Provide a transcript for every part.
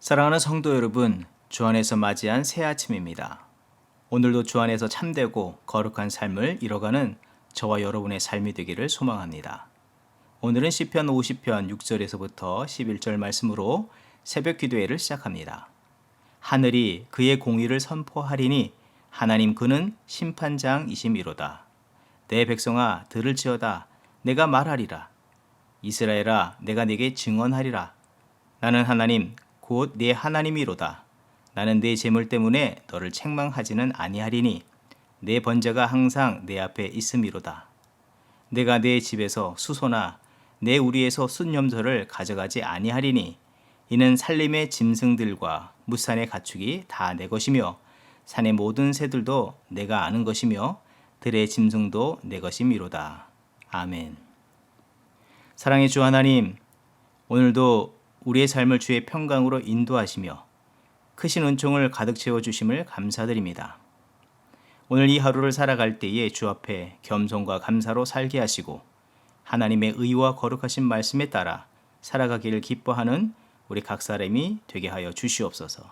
사랑하는 성도 여러분, 주 안에서 맞이한 새 아침입니다. 오늘도 주 안에서 참되고 거룩한 삶을 이뤄가는 저와 여러분의 삶이 되기를 소망합니다. 오늘은 시편 50편 6절에서부터 11절 말씀으로 새벽 기도회를 시작합니다. 하늘이 그의 공의를 선포하리니 하나님 그는 심판장이심이로다. 내 백성아 들을지어다. 내가 말하리라. 이스라엘아 내가 네게 증언하리라. 나는 하나님 곧 네 하나님이로다. 나는 네 재물 때문에 너를 책망하지는 아니하리니 내 번제가 항상 내 앞에 있음이로다. 내가 내 집에서 수소나 내 우리에서 순염소를 가져가지 아니하리니 이는 산림의 짐승들과 무산의 가축이 다 내 것이며 산의 모든 새들도 내가 아는 것이며 들의 짐승도 내 것임이로다. 아멘. 사랑의 주 하나님, 오늘도 우리의 삶을 주의 평강으로 인도하시며 크신 은총을 가득 채워주심을 감사드립니다. 오늘 이 하루를 살아갈 때에 주 앞에 겸손과 감사로 살게 하시고 하나님의 의와 거룩하신 말씀에 따라 살아가기를 기뻐하는 우리 각 사람이 되게 하여 주시옵소서.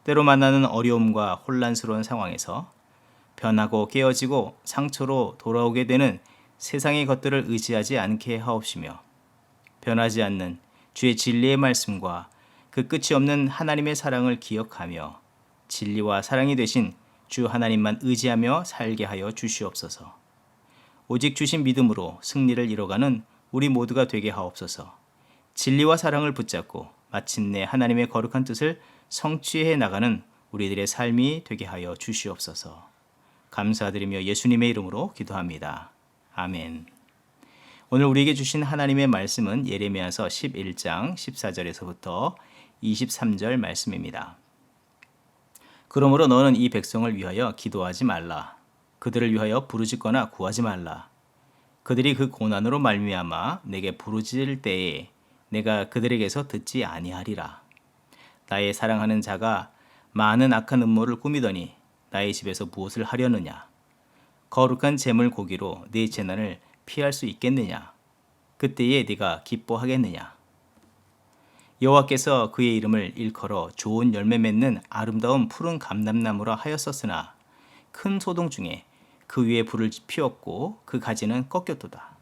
때로 만나는 어려움과 혼란스러운 상황에서 변하고 깨어지고 상처로 돌아오게 되는 세상의 것들을 의지하지 않게 하옵시며 변하지 않는 주의 진리의 말씀과 그 끝이 없는 하나님의 사랑을 기억하며 진리와 사랑이 되신 주 하나님만 의지하며 살게 하여 주시옵소서. 오직 주신 믿음으로 승리를 이뤄가는 우리 모두가 되게 하옵소서. 진리와 사랑을 붙잡고 마침내 하나님의 거룩한 뜻을 성취해 나가는 우리들의 삶이 되게 하여 주시옵소서. 감사드리며 예수님의 이름으로 기도합니다. 아멘. 오늘 우리에게 주신 하나님의 말씀은 예레미야서 11장 14절에서부터 23절 말씀입니다. 그러므로 너는 이 백성을 위하여 기도하지 말라. 그들을 위하여 부르짖거나 구하지 말라. 그들이 그 고난으로 말미암아 내게 부르짖을 때에 내가 그들에게서 듣지 아니하리라. 나의 사랑하는 자가 많은 악한 음모를 꾸미더니 나의 집에서 무엇을 하려느냐. 거룩한 제물 고기로 네 재난을 피할 수 있겠느냐? 그때에 네가 기뻐하겠느냐? 여호와께서 그의 이름을 일컬어 좋은 열매 맺는 아름다운 푸른 감람나무라 하였었으나 큰 소동 중에 그 위에 불을 피웠고 그 가지는 꺾였도다.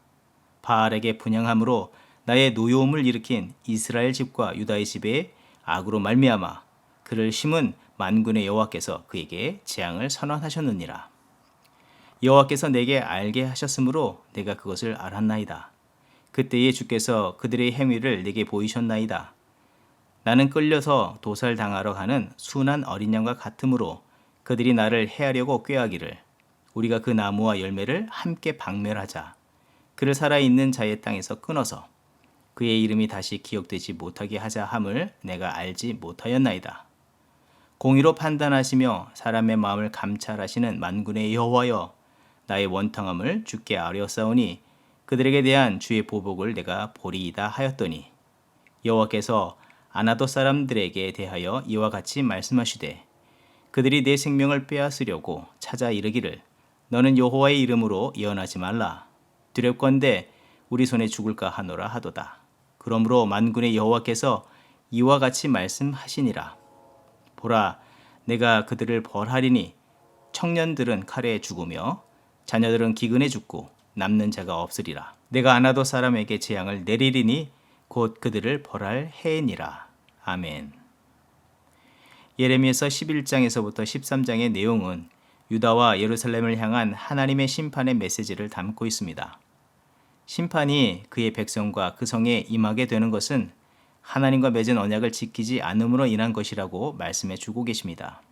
바알에게 분향함으로 나의 노여움을 일으킨 이스라엘 집과 유다의 집에 악으로 말미암아 그를 심은 만군의 여호와께서 그에게 재앙을 선언하셨느니라. 여호와께서 내게 알게 하셨으므로 내가 그것을 알았나이다. 그때에 주께서 그들의 행위를 내게 보이셨나이다. 나는 끌려서 도살당하러 가는 순한 어린 양과 같으므로 그들이 나를 해하려고 꾀하기를 우리가 그 나무와 열매를 함께 박멸하자. 그를 살아있는 자의 땅에서 끊어서 그의 이름이 다시 기억되지 못하게 하자 함을 내가 알지 못하였나이다. 공의로 판단하시며 사람의 마음을 감찰하시는 만군의 여호와여, 나의 원통함을 주께 아뢰었사오니 그들에게 대한 주의 보복을 내가 보리이다 하였더니 여호와께서 아나돗 사람들에게 대하여 이와 같이 말씀하시되 그들이 내 생명을 빼앗으려고 찾아 이르기를 너는 여호와의 이름으로 예언하지 말라. 두렵건대 우리 손에 죽을까 하노라 하도다. 그러므로 만군의 여호와께서 이와 같이 말씀하시니라. 보라, 내가 그들을 벌하리니 청년들은 칼에 죽으며 자녀들은 기근에 죽고 남는 자가 없으리라. 내가 아나돗 사람에게 재앙을 내리리니 곧 그들을 벌할 해이니라. 아멘. 예레미야서 11장에서부터 13장의 내용은 유다와 예루살렘을 향한 하나님의 심판의 메시지를 담고 있습니다. 심판이 그의 백성과 그 성에 임하게 되는 것은 하나님과 맺은 언약을 지키지 않음으로 인한 것이라고 말씀해 주고 계십니다.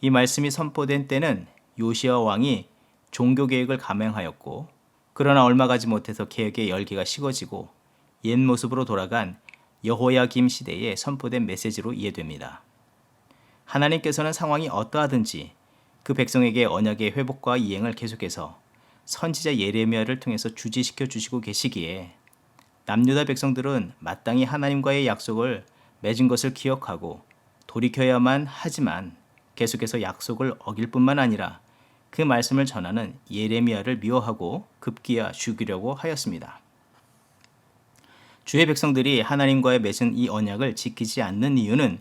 이 말씀이 선포된 때는 요시야 왕이 종교개혁을 감행하였고 그러나 얼마 가지 못해서 개혁의 열기가 식어지고 옛 모습으로 돌아간 여호야김 시대에 선포된 메시지로 이해됩니다. 하나님께서는 상황이 어떠하든지 그 백성에게 언약의 회복과 이행을 계속해서 선지자 예레미야를 통해서 주지시켜 주시고 계시기에 남유다 백성들은 마땅히 하나님과의 약속을 맺은 것을 기억하고 돌이켜야만 하지만 계속해서 약속을 어길 뿐만 아니라 그 말씀을 전하는 예레미야를 미워하고 급기야 죽이려고 하였습니다. 주의 백성들이 하나님과의 맺은 이 언약을 지키지 않는 이유는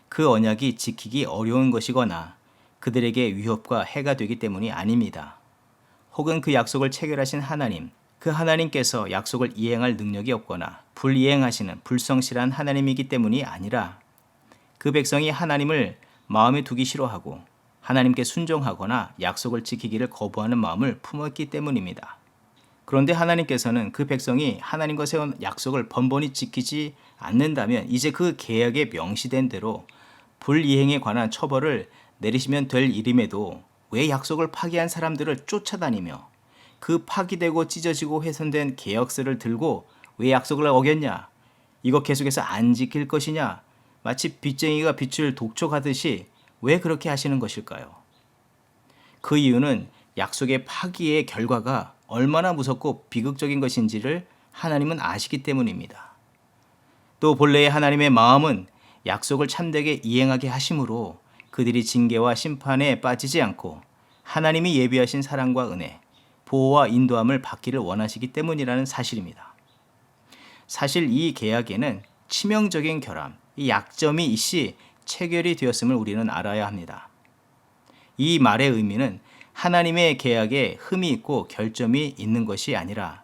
그 언약이 지키기 어려운 것이거나 그들에게 위협과 해가 되기 때문이 아닙니다. 혹은 그 약속을 체결하신 하나님, 그 하나님께서 약속을 이행할 능력이 없거나 불이행하시는 불성실한 하나님이기 때문이 아니라 그 백성이 하나님을 마음에 두기 싫어하고 하나님께 순종하거나 약속을 지키기를 거부하는 마음을 품었기 때문입니다. 그런데 하나님께서는 그 백성이 하나님과 세운 약속을 번번이 지키지 않는다면 이제 그 계약에 명시된 대로 불이행에 관한 처벌을 내리시면 될 일임에도 왜 약속을 파기한 사람들을 쫓아다니며 그 파기되고 찢어지고 훼손된 계약서를 들고 왜 약속을 어겼냐? 이거 계속해서 안 지킬 것이냐? 마치 빚쟁이가 빚을 독촉하듯이 왜 그렇게 하시는 것일까요? 그 이유는 약속의 파기의 결과가 얼마나 무섭고 비극적인 것인지를 하나님은 아시기 때문입니다. 또 본래의 하나님의 마음은 약속을 참되게 이행하게 하심으로 그들이 징계와 심판에 빠지지 않고 하나님이 예비하신 사랑과 은혜, 보호와 인도함을 받기를 원하시기 때문이라는 사실입니다. 사실 이 계약에는 치명적인 결함, 이 약점이 있이 체결이 되었음을 우리는 알아야 합니다. 이 말의 의미는 하나님의 계약에 흠이 있고 결점이 있는 것이 아니라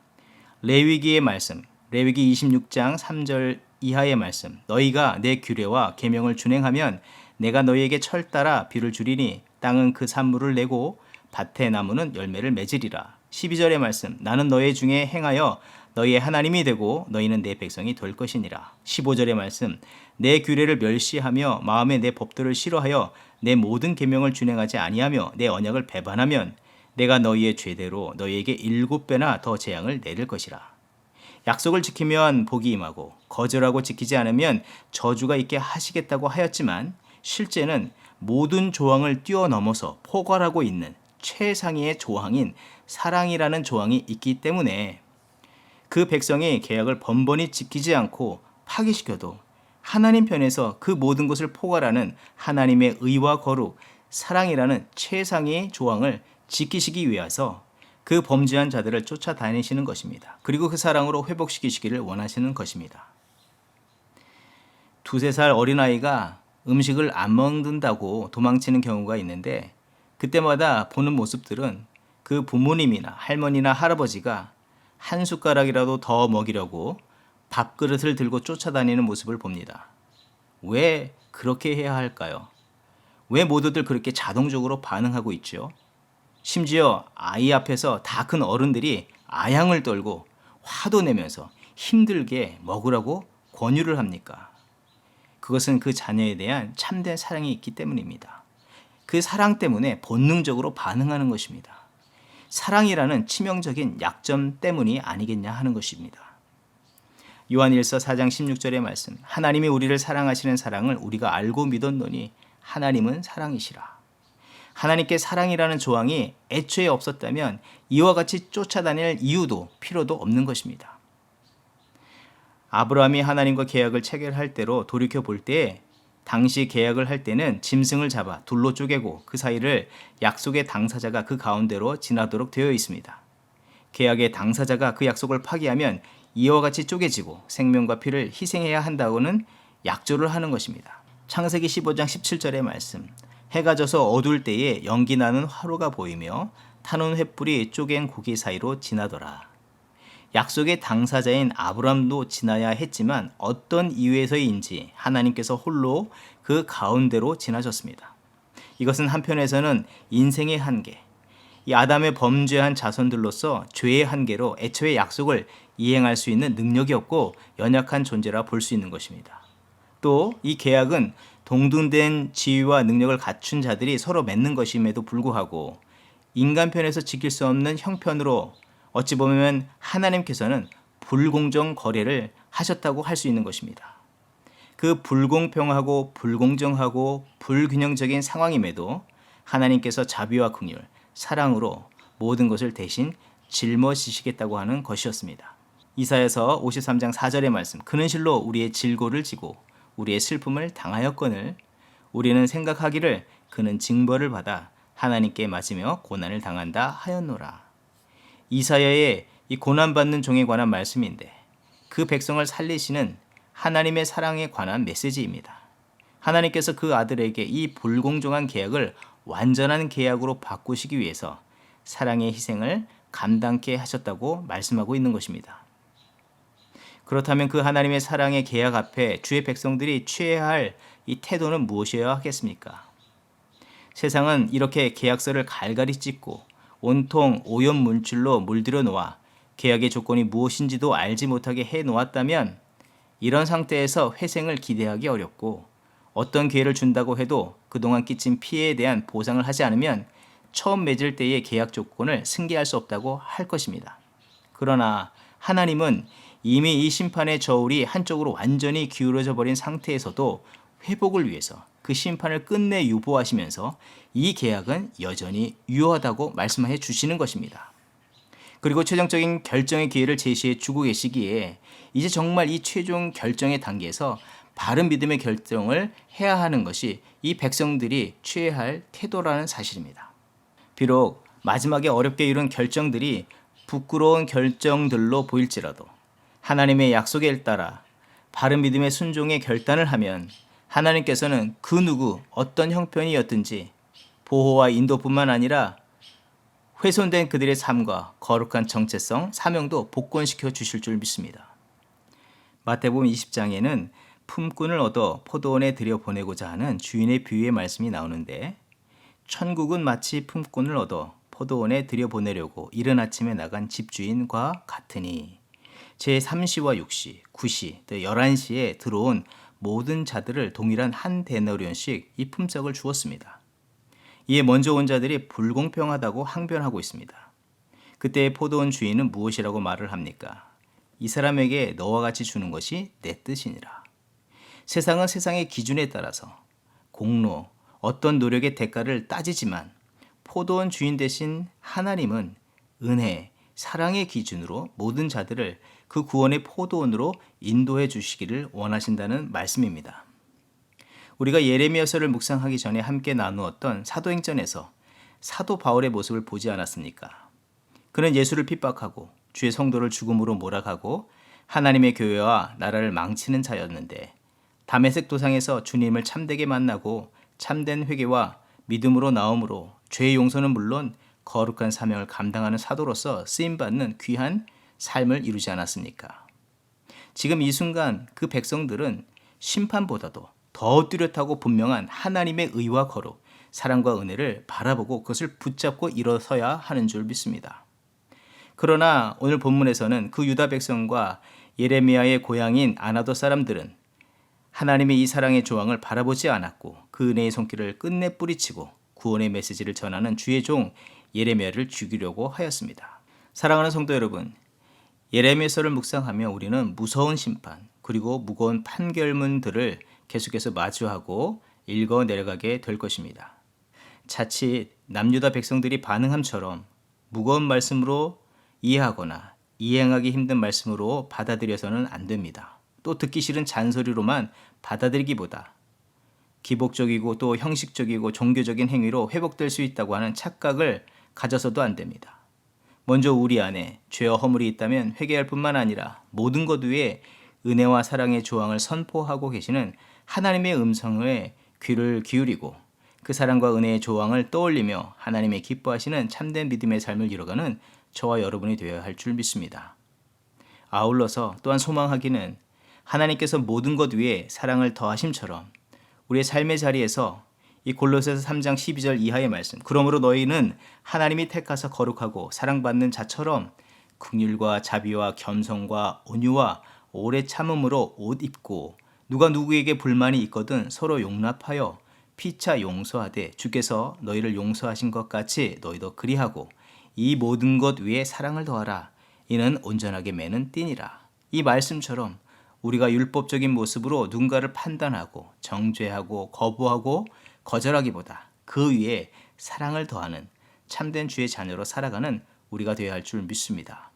레위기의 말씀, 레위기 26장 3절 이하의 말씀, 너희가 내 규례와 계명을 준행하면 내가 너희에게 철 따라 비를 주리니 땅은 그 산물을 내고 밭의 나무는 열매를 맺으리라. 12절의 말씀, 나는 너희 중에 행하여 너희의 하나님이 되고 너희는 내 백성이 될 것이니라. 15절의 말씀, 내 규례를 멸시하며 마음에 내 법도를 싫어하여 내 모든 계명을 준행하지 아니하며 내 언약을 배반하면 내가 너희의 죄대로 너희에게 7배나 더 재앙을 내릴 것이라. 약속을 지키면 복이 임하고 거절하고 지키지 않으면 저주가 있게 하시겠다고 하였지만 실제는 모든 조항을 뛰어넘어서 포괄하고 있는 최상위의 조항인 사랑이라는 조항이 있기 때문에 그 백성이 계약을 번번이 지키지 않고 파기시켜도 하나님 편에서 그 모든 것을 포괄하는 하나님의 의와 거룩, 사랑이라는 최상위의 조항을 지키시기 위해서 그 범죄한 자들을 쫓아다니시는 것입니다. 그리고 그 사랑으로 회복시키시기를 원하시는 것입니다. 2~3살 어린아이가 음식을 안 먹는다고 도망치는 경우가 있는데 그때마다 보는 모습들은 그 부모님이나 할머니나 할아버지가 한 숟가락이라도 더 먹이려고 밥그릇을 들고 쫓아다니는 모습을 봅니다. 왜 그렇게 해야 할까요? 왜 모두들 그렇게 자동적으로 반응하고 있죠? 심지어 아이 앞에서 다 큰 어른들이 아양을 떨고 화도 내면서 힘들게 먹으라고 권유를 합니까? 그것은 그 자녀에 대한 참된 사랑이 있기 때문입니다. 그 사랑 때문에 본능적으로 반응하는 것입니다. 사랑이라는 치명적인 약점 때문이 아니겠냐 하는 것입니다. 요한일서 4장 16절의 말씀, 하나님이 우리를 사랑하시는 사랑을 우리가 알고 믿었노니 하나님은 사랑이시라. 하나님께 사랑이라는 조항이 애초에 없었다면 이와 같이 쫓아다닐 이유도 필요도 없는 것입니다. 아브라함이 하나님과 계약을 체결할 때로 돌이켜 볼 때에 당시 계약을 할 때는 짐승을 잡아 둘로 쪼개고 그 사이를 약속의 당사자가 그 가운데로 지나도록 되어 있습니다. 계약의 당사자가 그 약속을 파기하면 이와 같이 쪼개지고 생명과 피를 희생해야 한다고는 약조를 하는 것입니다. 창세기 15장 17절의 말씀, 해가 져서 어두울 때에 연기 나는 화로가 보이며 타는 횃불이 쪼갠 고기 사이로 지나더라. 약속의 당사자인 아브람도 지나야 했지만 어떤 이유에서인지 하나님께서 홀로 그 가운데로 지나셨습니다. 이것은 한편에서는 인생의 한계, 이 아담의 범죄한 자손들로서 죄의 한계로 애초에 약속을 이행할 수 있는 능력이 없고 연약한 존재라 볼 수 있는 것입니다. 또 이 계약은 동등된 지위와 능력을 갖춘 자들이 서로 맺는 것임에도 불구하고 인간 편에서 지킬 수 없는 형편으로 어찌 보면 하나님께서는 불공정 거래를 하셨다고 할 수 있는 것입니다. 그 불공평하고 불공정하고 불균형적인 상황임에도 하나님께서 자비와 긍휼, 사랑으로 모든 것을 대신 짊어지시겠다고 하는 것이었습니다. 이사야서 53장 4절의 말씀, 그는 실로 우리의 질고를 지고 우리의 슬픔을 당하였거늘 우리는 생각하기를 그는 징벌을 받아 하나님께 맞으며 고난을 당한다 하였노라. 이사야의 이 고난받는 종에 관한 말씀인데 그 백성을 살리시는 하나님의 사랑에 관한 메시지입니다. 하나님께서 그 아들에게 이 불공정한 계약을 완전한 계약으로 바꾸시기 위해서 사랑의 희생을 감당케 하셨다고 말씀하고 있는 것입니다. 그렇다면 그 하나님의 사랑의 계약 앞에 주의 백성들이 취해야 할 이 태도는 무엇이어야 하겠습니까? 세상은 이렇게 계약서를 갈갈이 찢고 온통 오염 물질로 물들여 놓아 계약의 조건이 무엇인지도 알지 못하게 해 놓았다면 이런 상태에서 회생을 기대하기 어렵고 어떤 기회를 준다고 해도 그동안 끼친 피해에 대한 보상을 하지 않으면 처음 맺을 때의 계약 조건을 승계할 수 없다고 할 것입니다. 그러나 하나님은 이미 이 심판의 저울이 한쪽으로 완전히 기울어져 버린 상태에서도 회복을 위해서 그 심판을 끝내 유보하시면서 이 계약은 여전히 유효하다고 말씀해 주시는 것입니다. 그리고 최종적인 결정의 기회를 제시해 주고 계시기에 이제 정말 이 최종 결정의 단계에서 바른 믿음의 결정을 해야 하는 것이 이 백성들이 취해야 할 태도라는 사실입니다. 비록 마지막에 어렵게 이룬 결정들이 부끄러운 결정들로 보일지라도 하나님의 약속에 따라 바른 믿음의 순종의 결단을 하면 하나님께서는 그 누구 어떤 형편이었든지 보호와 인도뿐만 아니라 훼손된 그들의 삶과 거룩한 정체성, 사명도 복권시켜 주실 줄 믿습니다. 마태복음 20장에는 품꾼을 얻어 포도원에 들여보내고자 하는 주인의 비유의 말씀이 나오는데 천국은 마치 품꾼을 얻어 포도원에 들여보내려고 이른 아침에 나간 집주인과 같으니 제3시와 6시, 9시, 또 11시에 들어온 모든 자들을 동일한 한 데나리온씩 이 품삯을 주었습니다. 이에 먼저 온 자들이 불공평하다고 항변하고 있습니다. 그때 포도원 주인은 무엇이라고 말을 합니까? 이 사람에게 너와 같이 주는 것이 내 뜻이니라. 세상은 세상의 기준에 따라서 공로, 어떤 노력의 대가를 따지지만 포도원 주인 대신 하나님은 은혜, 사랑의 기준으로 모든 자들을 그 구원의 포도원으로 인도해 주시기를 원하신다는 말씀입니다. 우리가 예레미야서를 묵상하기 전에 함께 나누었던 사도행전에서 사도 바울의 모습을 보지 않았습니까? 그는 예수를 핍박하고 주의 성도를 죽음으로 몰아가고 하나님의 교회와 나라를 망치는 자였는데 다메섹 도상에서 주님을 참되게 만나고 참된 회개와 믿음으로 나옴으로 죄의 용서는 물론 거룩한 사명을 감당하는 사도로서 쓰임받는 귀한 삶을 이루지 않았습니까? 지금 이 순간 그 백성들은 심판보다도 더 뚜렷하고 분명한 하나님의 의와 거룩, 사랑과 은혜를 바라보고 그것을 붙잡고 일어서야 하는 줄 믿습니다. 그러나 오늘 본문에서는 그 유다 백성과 예레미야의 고향인 아나도 사람들은 하나님의 이 사랑의 조항을 바라보지 않았고 그 은혜의 손길을 끝내 뿌리치고 구원의 메시지를 전하는 주의 종 예레미야를 죽이려고 하였습니다. 사랑하는 성도 여러분, 예레미야서를 묵상하며 우리는 무서운 심판 그리고 무거운 판결문들을 계속해서 마주하고 읽어 내려가게 될 것입니다. 자칫 남유다 백성들이 반응함처럼 무거운 말씀으로 이해하거나 이행하기 힘든 말씀으로 받아들여서는 안 됩니다. 또 듣기 싫은 잔소리로만 받아들이기보다 기복적이고 또 형식적이고 종교적인 행위로 회복될 수 있다고 하는 착각을 가져서도 안 됩니다. 먼저 우리 안에 죄와 허물이 있다면 회개할 뿐만 아니라 모든 것 위에 은혜와 사랑의 조항을 선포하고 계시는 하나님의 음성에 귀를 기울이고 그 사랑과 은혜의 조항을 떠올리며 하나님의 기뻐하시는 참된 믿음의 삶을 이뤄가는 저와 여러분이 되어야 할 줄 믿습니다. 아울러서 또한 소망하기는 하나님께서 모든 것 위에 사랑을 더하심처럼 우리의 삶의 자리에서 이 골로새서 3장 12절 이하의 말씀, 그러므로 너희는 하나님이 택하사 거룩하고 사랑받는 자처럼 긍휼과 자비와 겸손과 온유와 오래 참음으로 옷 입고 누가 누구에게 불만이 있거든 서로 용납하여 피차 용서하되 주께서 너희를 용서하신 것 같이 너희도 그리하고 이 모든 것 위에 사랑을 더하라. 이는 온전하게 매는 띠니라. 이 말씀처럼 우리가 율법적인 모습으로 누군가를 판단하고 정죄하고 거부하고 거절하기보다 그 위에 사랑을 더하는 참된 주의 자녀로 살아가는 우리가 되어야 할 줄 믿습니다.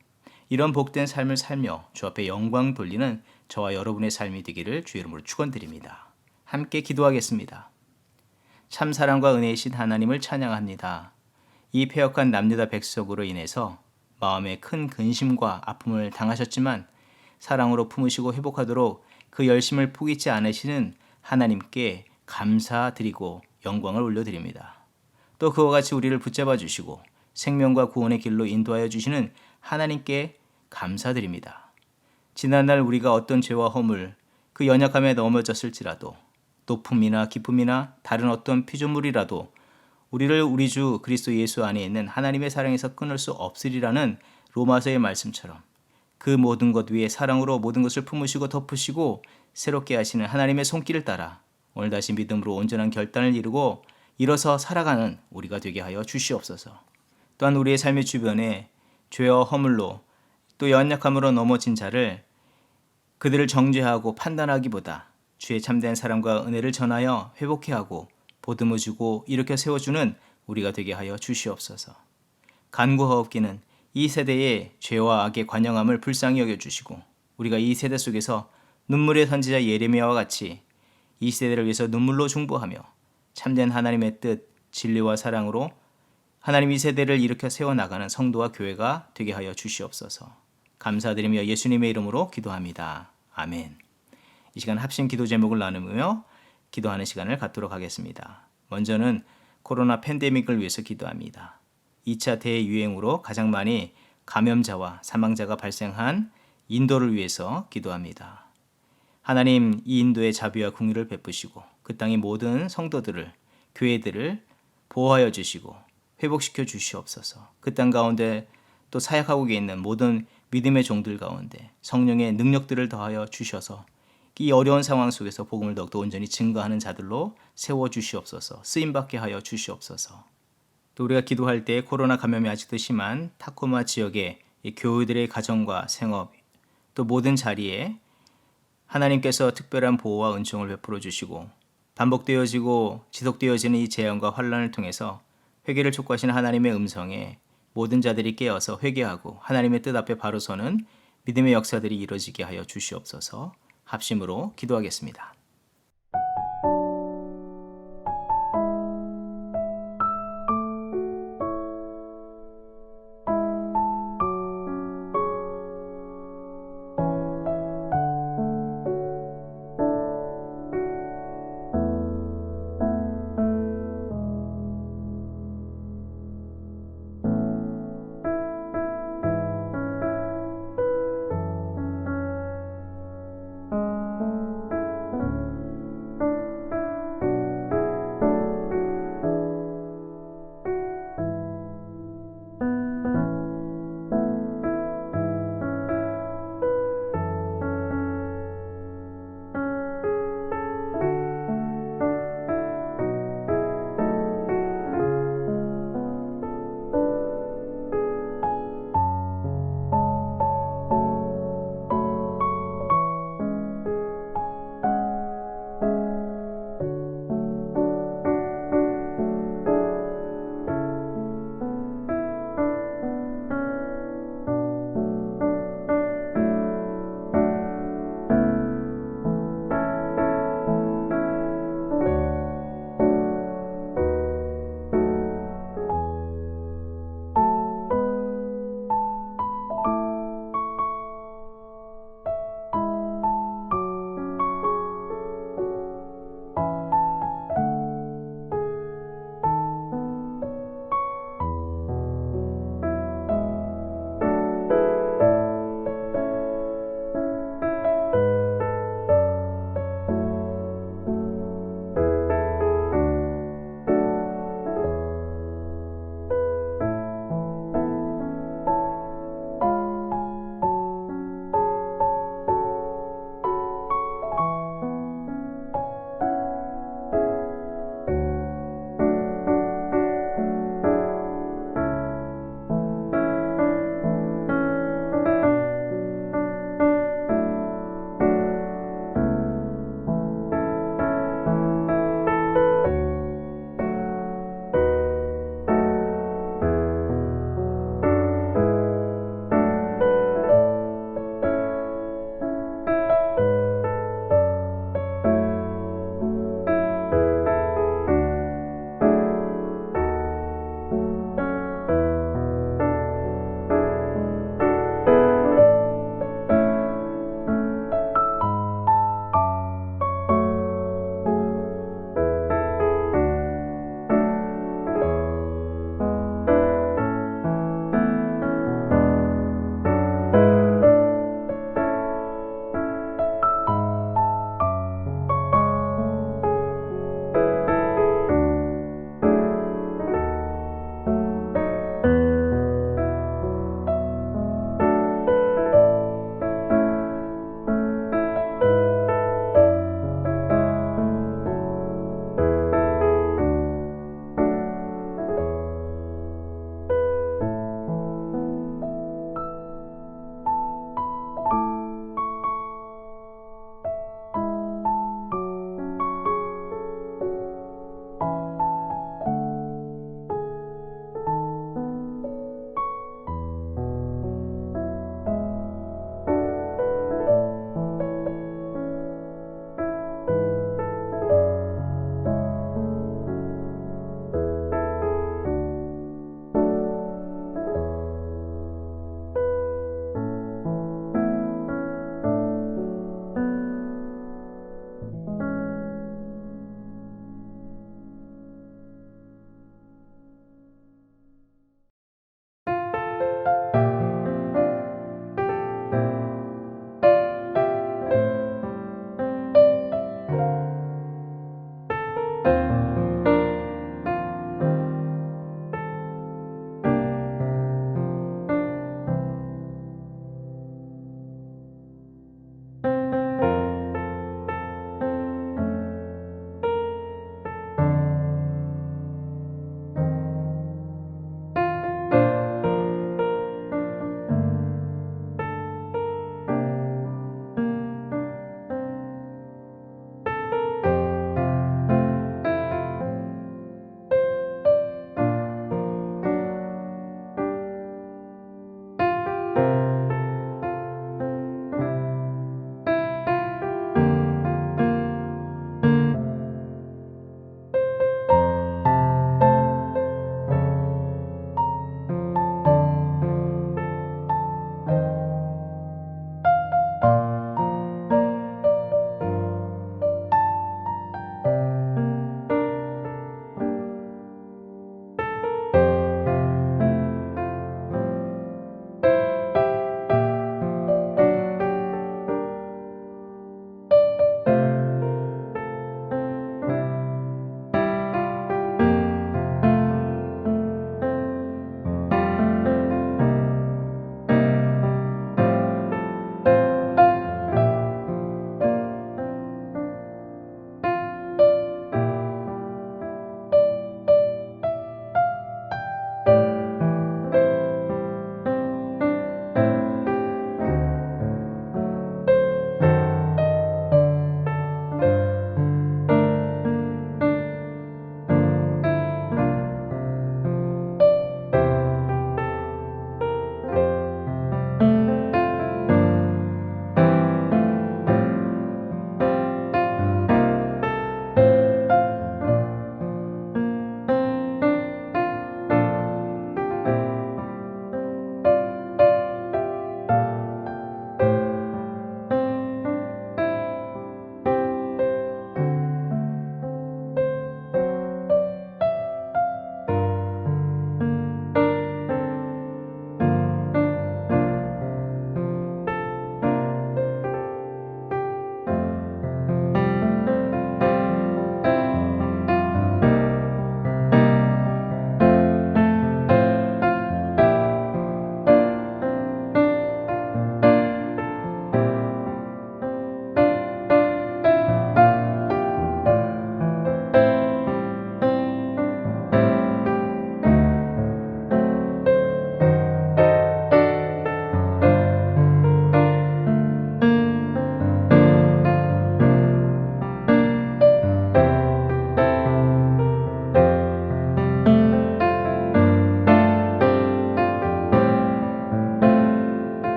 이런 복된 삶을 살며 주 앞에 영광 돌리는 저와 여러분의 삶이 되기를 주의 이름으로 축원드립니다. 함께 기도하겠습니다. 참 사랑과 은혜이신 하나님을 찬양합니다. 이 패역한 남유다 백성으로 인해서 마음에 큰 근심과 아픔을 당하셨지만 사랑으로 품으시고 회복하도록 그 열심을 포기치 않으시는 하나님께 감사드리고 영광을 올려드립니다. 또 그와 같이 우리를 붙잡아 주시고 생명과 구원의 길로 인도하여 주시는 하나님께 감사드립니다. 지난날 우리가 어떤 죄와 허물, 그 연약함에 넘어졌을지라도 높음이나 기쁨이나 다른 어떤 피조물이라도 우리를 우리 주 그리스도 예수 안에 있는 하나님의 사랑에서 끊을 수 없으리라는 로마서의 말씀처럼 그 모든 것 위에 사랑으로 모든 것을 품으시고 덮으시고 새롭게 하시는 하나님의 손길을 따라 오늘 다시 믿음으로 온전한 결단을 이루고 일어서 살아가는 우리가 되게 하여 주시옵소서. 또한 우리의 삶의 주변에 죄와 허물로 또 연약함으로 넘어진 자를 그들을 정죄하고 판단하기보다 주의 참된 사랑과 은혜를 전하여 회복해 하고 보듬어 주고 일으켜 세워주는 우리가 되게 하여 주시옵소서. 간구하옵기는 이 세대의 죄와 악의 관영함을 불쌍히 여겨주시고 우리가 이 세대 속에서 눈물의 선지자 예레미야와 같이 이 세대를 위해서 눈물로 중보하며 참된 하나님의 뜻, 진리와 사랑으로 하나님 이 세대를 일으켜 세워나가는 성도와 교회가 되게 하여 주시옵소서. 감사드리며 예수님의 이름으로 기도합니다. 아멘. 이 시간 합심 기도 제목을 나누며 기도하는 시간을 갖도록 하겠습니다. 먼저는 코로나 팬데믹을 위해서 기도합니다. 2차 대유행으로 가장 많이 감염자와 사망자가 발생한 인도를 위해서 기도합니다. 하나님 이 인도의 자비와 긍휼을 베푸시고 그 땅의 모든 성도들을 교회들을 보호하여 주시고 회복시켜 주시옵소서. 그 땅 가운데 또 사역하고 있는 모든 믿음의 종들 가운데 성령의 능력들을 더하여 주셔서 이 어려운 상황 속에서 복음을 더욱더 온전히 증거하는 자들로 세워주시옵소서. 쓰임받게 하여 주시옵소서. 또 우리가 기도할 때 코로나 감염이 아직도 심한 타코마 지역의 교우들의 가정과 생업 또 모든 자리에 하나님께서 특별한 보호와 은총을 베풀어 주시고 반복되어지고 지속되어지는 이 재앙과 환란을 통해서 회개를 촉구하시는 하나님의 음성에 모든 자들이 깨어서 회개하고 하나님의 뜻 앞에 바로 서는 믿음의 역사들이 이루어지게 하여 주시옵소서. 합심으로 기도하겠습니다.